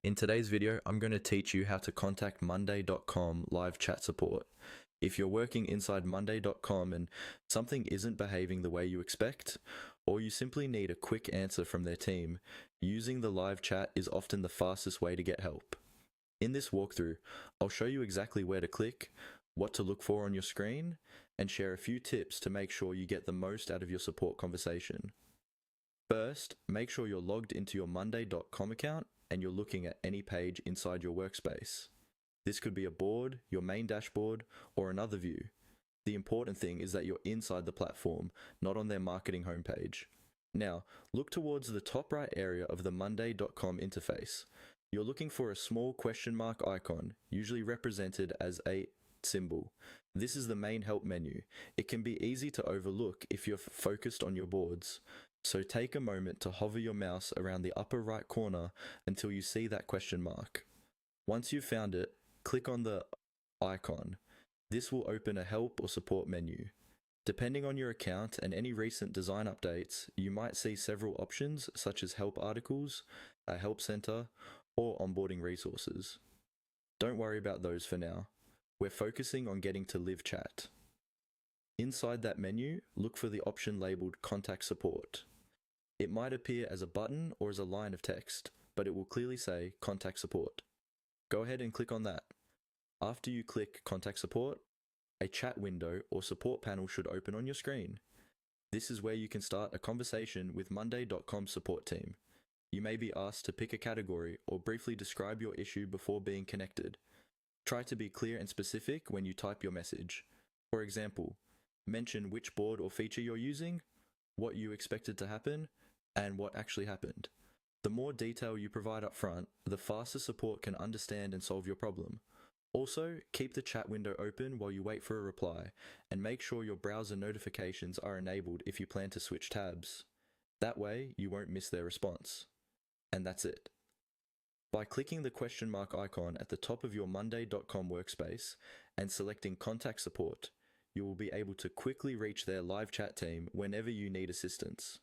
In today's video, I'm going to teach you how to contact Monday.com live chat support. If you're working inside Monday.com and something isn't behaving the way you expect, or you simply need a quick answer from their team, using the live chat is often the fastest way to get help. In this walkthrough, I'll show you exactly where to click, what to look for on your screen, and share a few tips to make sure you get the most out of your support conversation. First, make sure you're logged into your Monday.com account and you're looking at any page inside your workspace. This could be a board, your main dashboard, or another view. The important thing is that you're inside the platform, not on their marketing homepage. Now, look towards the top right area of the Monday.com interface. You're looking for a small question mark icon, usually represented as a symbol. This is the main help menu. It can be easy to overlook if you're focused on your boards. So take a moment to hover your mouse around the upper right corner until you see that question mark. Once you've found it, click on the icon. This will open a help or support menu. Depending on your account and any recent design updates, you might see several options such as help articles, a help center, or onboarding resources. Don't worry about those for now. We're focusing on getting to live chat. Inside that menu, look for the option labeled Contact Support. It might appear as a button or as a line of text, but it will clearly say Contact Support. Go ahead and click on that. After you click Contact Support, a chat window or support panel should open on your screen. This is where you can start a conversation with Monday.com support team. You may be asked to pick a category or briefly describe your issue before being connected. Try to be clear and specific when you type your message. For example, mention which board or feature you're using, what you expected to happen, and what actually happened. The more detail you provide up front, the faster support can understand and solve your problem. Also, keep the chat window open while you wait for a reply, and make sure your browser notifications are enabled if you plan to switch tabs. That way, you won't miss their response. And that's it. By clicking the question mark icon at the top of your Monday.com workspace and selecting Contact Support, you will be able to quickly reach their live chat team whenever you need assistance.